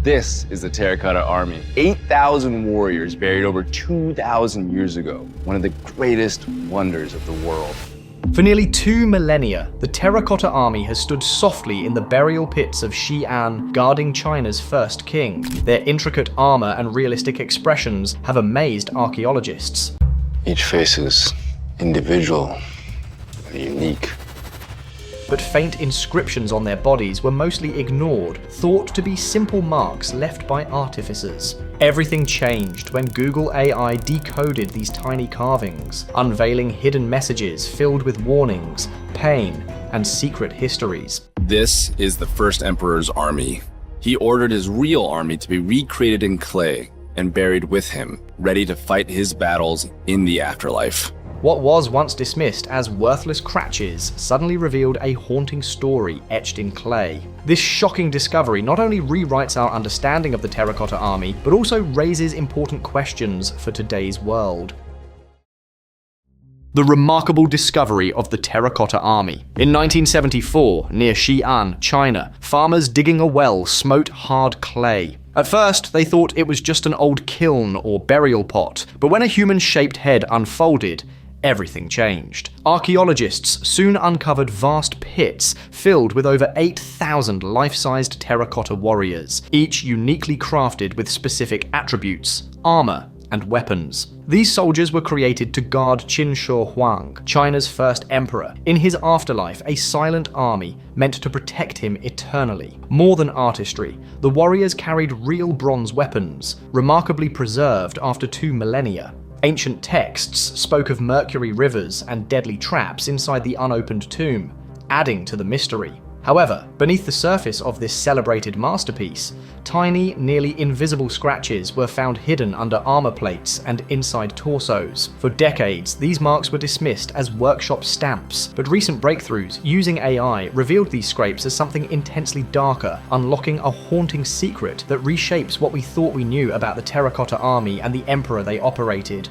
This is the Terracotta Army. 8,000 warriors buried over 2,000 years ago. One of the greatest wonders of the world. For nearly 2 millennia, the Terracotta Army has stood softly in the burial pits of Xi'an, guarding China's first king. Their intricate armor and realistic expressions have amazed archaeologists. Each face is individual and unique. But faint inscriptions on their bodies were mostly ignored, thought to be simple marks left by artificers. Everything changed when Google AI decoded these tiny carvings, unveiling hidden messages filled with warnings, pain, and secret histories. This is the first emperor's army. He ordered his real army to be recreated in clay and buried with him, ready to fight his battles in the afterlife. What was once dismissed as worthless cratches suddenly revealed a haunting story etched in clay. This shocking discovery not only rewrites our understanding of the Terracotta Army, but also raises important questions for today's world. The remarkable discovery of the Terracotta Army. In 1974, near Xi'an, China, farmers digging a well smote hard clay. At first, they thought it was just an old kiln or burial pot, but when a human-shaped head unfolded, everything changed. Archaeologists soon uncovered vast pits filled with over 8,000 life-sized terracotta warriors, each uniquely crafted with specific attributes, armor, and weapons. These soldiers were created to guard Qin Shi Huang, China's first emperor, in his afterlife, a silent army meant to protect him eternally. More than artistry, the warriors carried real bronze weapons, remarkably preserved after 2 millennia. Ancient texts spoke of mercury rivers and deadly traps inside the unopened tomb, adding to the mystery. However, beneath the surface of this celebrated masterpiece, tiny, nearly invisible scratches were found hidden under armor plates and inside torsos. For decades, these marks were dismissed as workshop stamps, but recent breakthroughs using AI revealed these scrapes as something intensely darker, unlocking a haunting secret that reshapes what we thought we knew about the Terracotta Army and the emperor they operated.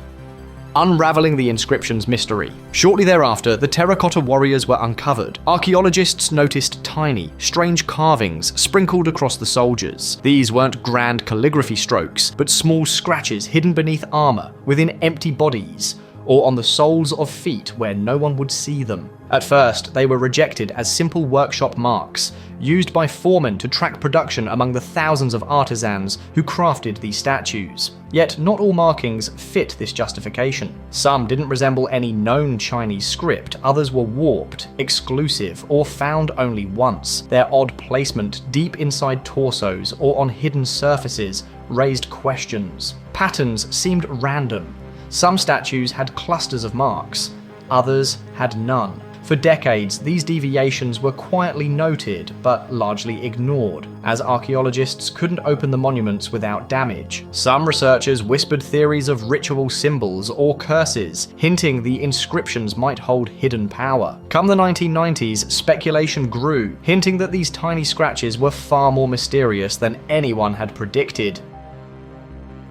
Unraveling the inscription's mystery. Shortly thereafter, the terracotta warriors were uncovered. Archaeologists noticed tiny, strange carvings sprinkled across the soldiers. These weren't grand calligraphy strokes, but small scratches hidden beneath armor, within empty bodies, or on the soles of feet where no one would see them. At first, they were rejected as simple workshop marks, used by foremen to track production among the thousands of artisans who crafted these statues. Yet not all markings fit this justification. Some didn't resemble any known Chinese script, others were warped, exclusive, or found only once. Their odd placement deep inside torsos or on hidden surfaces raised questions. Patterns seemed random. Some statues had clusters of marks, others had none. For decades, these deviations were quietly noted, but largely ignored, as archaeologists couldn't open the monuments without damage. Some researchers whispered theories of ritual symbols or curses, hinting the inscriptions might hold hidden power. Come the 1990s, speculation grew, hinting that these tiny scratches were far more mysterious than anyone had predicted.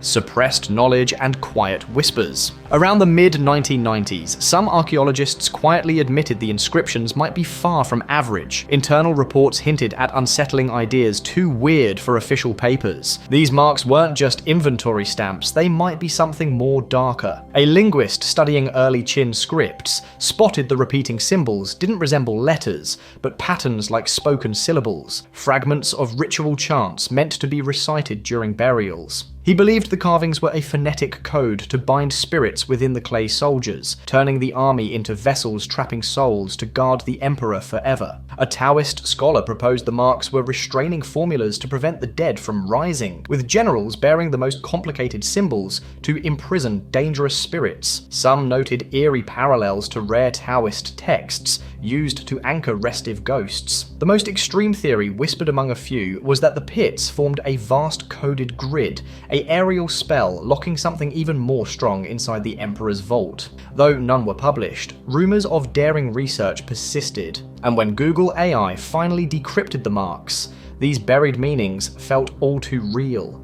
Suppressed knowledge and quiet whispers. Around the mid-1990s, some archaeologists quietly admitted the inscriptions might be far from average. Internal reports hinted at unsettling ideas too weird for official papers. These marks weren't just inventory stamps, they might be something more darker. A linguist studying early Qin scripts spotted the repeating symbols didn't resemble letters, but patterns like spoken syllables, fragments of ritual chants meant to be recited during burials. He believed the carvings were a phonetic code to bind spirits within the clay soldiers, turning the army into vessels trapping souls to guard the emperor forever. A Taoist scholar proposed the marks were restraining formulas to prevent the dead from rising, with generals bearing the most complicated symbols to imprison dangerous spirits. Some noted eerie parallels to rare Taoist texts used to anchor restive ghosts. The most extreme theory whispered among a few was that the pits formed a vast coded grid, an aerial spell locking something even more strong inside the Emperor's vault. Though none were published, rumors of daring research persisted, and when Google AI finally decrypted the marks, these buried meanings felt all too real.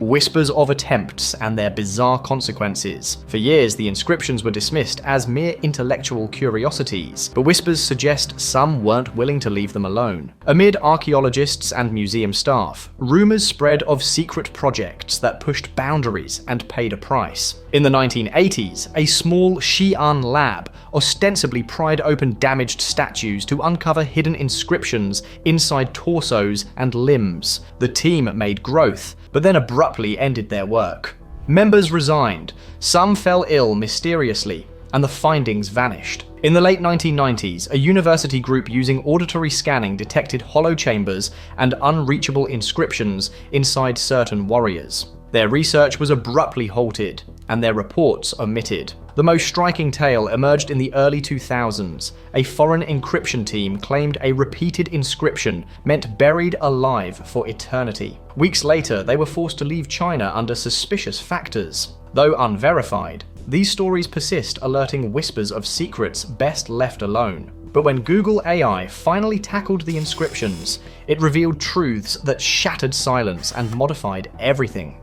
whispers of attempts and their bizarre consequences. For years, the inscriptions were dismissed as mere intellectual curiosities, but whispers suggest some weren't willing to leave them alone. Amid archaeologists and museum staff, rumors spread of secret projects that pushed boundaries and paid a price. In the 1980s, a small Xi'an lab ostensibly pried open damaged statues to uncover hidden inscriptions inside torsos and limbs. The team made growth, but then abruptly ended their work. Members resigned, some fell ill mysteriously, and the findings vanished. In the late 1990s, a university group using auditory scanning detected hollow chambers and unreachable inscriptions inside certain warriors. Their research was abruptly halted, and their reports omitted. The most striking tale emerged in the early 2000s. A foreign encryption team claimed a repeated inscription meant buried alive for eternity. Weeks later, they were forced to leave China under suspicious factors. Though unverified, these stories persist, alerting whispers of secrets best left alone. But when Google AI finally tackled the inscriptions, it revealed truths that shattered silence and modified everything.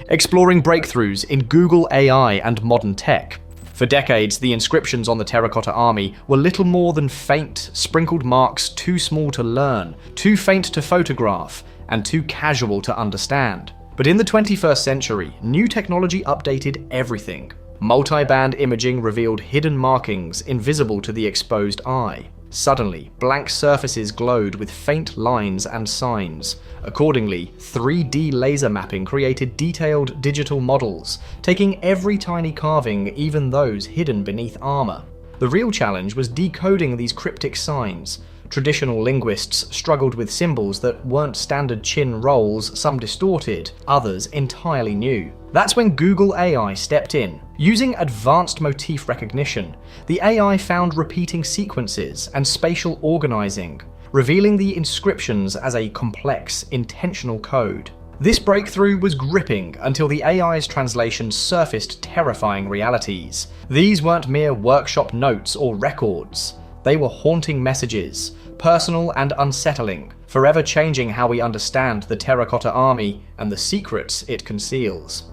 Exploring breakthroughs in Google AI and modern tech. For decades, the inscriptions on the Terracotta Army were little more than faint, sprinkled marks too small to learn, too faint to photograph, and too casual to understand. But in the 21st century, new technology updated everything. Multi-band imaging revealed hidden markings invisible to the exposed eye. Suddenly, blank surfaces glowed with faint lines and signs. Accordingly, 3D laser mapping created detailed digital models, taking every tiny carving, even those hidden beneath armor. The real challenge was decoding these cryptic signs. Traditional linguists struggled with symbols that weren't standard Qin roles, some distorted, others entirely new. That's when Google AI stepped in. Using advanced motif recognition, the AI found repeating sequences and spatial organizing, revealing the inscriptions as a complex, intentional code. This breakthrough was gripping until the AI's translations surfaced terrifying realities. These weren't mere workshop notes or records. They were haunting messages, personal and unsettling, forever changing how we understand the Terracotta Army and the secrets it conceals.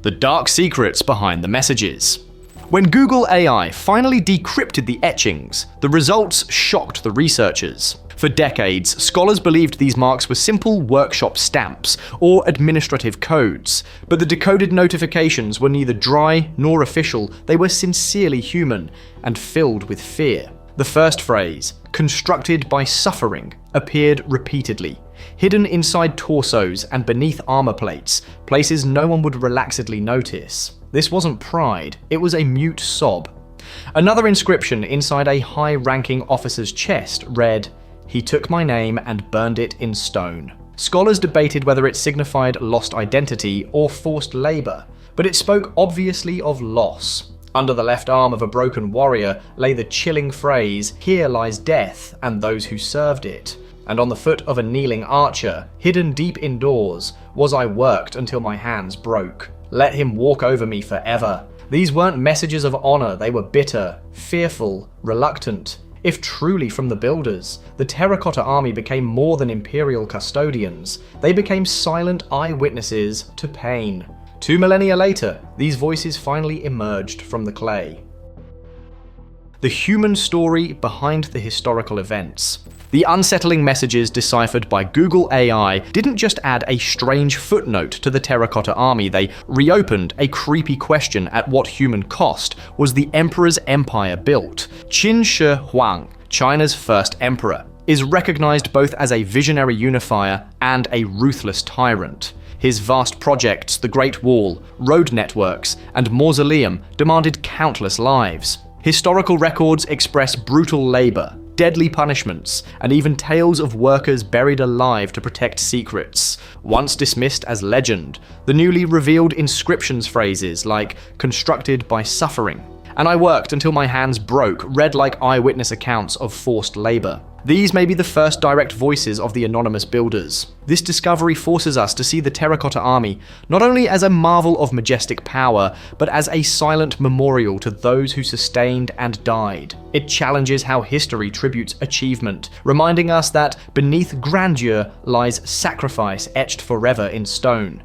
The dark secrets behind the messages. When Google AI finally decrypted the etchings, the results shocked the researchers. For decades, scholars believed these marks were simple workshop stamps or administrative codes, but the decoded notifications were neither dry nor official. They were sincerely human and filled with fear. The first phrase, "constructed by suffering," appeared repeatedly, hidden inside torsos and beneath armor plates, places no one would relaxedly notice. This wasn't pride, it was a mute sob. Another inscription inside a high-ranking officer's chest read, "He took my name and burned it in stone." Scholars debated whether it signified lost identity or forced labor, but it spoke obviously of loss. Under the left arm of a broken warrior lay the chilling phrase, "Here lies death and those who served it." And on the foot of a kneeling archer, hidden deep indoors, was "I worked until my hands broke. Let him walk over me forever." These weren't messages of honor, they were bitter, fearful, reluctant. If truly from the builders, the Terracotta Army became more than imperial custodians. They became silent eyewitnesses to pain. 2 millennia later, these voices finally emerged from the clay. The human story behind the historical events. The unsettling messages deciphered by Google AI didn't just add a strange footnote to the Terracotta Army, they reopened a creepy question at what human cost was the emperor's empire built. Qin Shi Huang, China's first emperor, is recognized both as a visionary unifier and a ruthless tyrant. His vast projects, the Great Wall, road networks, and mausoleum demanded countless lives. Historical records express brutal labor, deadly punishments, and even tales of workers buried alive to protect secrets. Once dismissed as legend, the newly revealed inscriptions phrases like "constructed by suffering" and "I worked until my hands broke" read like eyewitness accounts of forced labor. These may be the first direct voices of the anonymous builders. This discovery forces us to see the Terracotta Army not only as a marvel of majestic power, but as a silent memorial to those who sustained and died. It challenges how history tributes achievement, reminding us that beneath grandeur lies sacrifice etched forever in stone.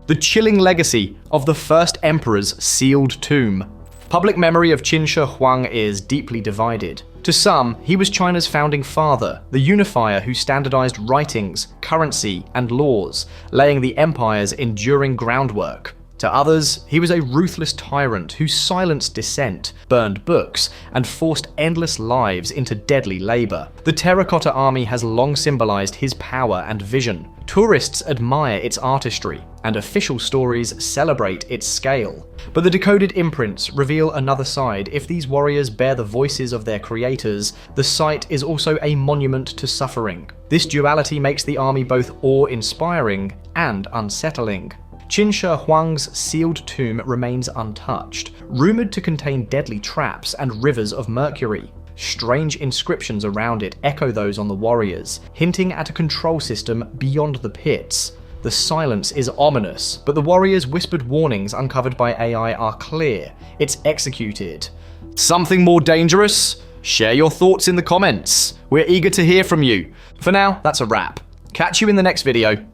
The chilling legacy of the first emperor's sealed tomb. Public memory of Qin Shi Huang is deeply divided. To some, he was China's founding father, the unifier who standardized writings, currency, and laws, laying the empire's enduring groundwork. To others, he was a ruthless tyrant who silenced dissent, burned books, and forced endless lives into deadly labor. The Terracotta Army has long symbolized his power and vision. Tourists admire its artistry, and official stories celebrate its scale. But the decoded imprints reveal another side. If these warriors bear the voices of their creators, the site is also a monument to suffering. This duality makes the army both awe-inspiring and unsettling. Qin Shi Huang's sealed tomb remains untouched, rumored to contain deadly traps and rivers of mercury. Strange inscriptions around it echo those on the warriors, hinting at a control system beyond the pits. The silence is ominous, but the warriors' whispered warnings uncovered by AI are clear. It's executed. Something more dangerous? Share your thoughts in the comments. We're eager to hear from you. For now, that's a wrap. Catch you in the next video.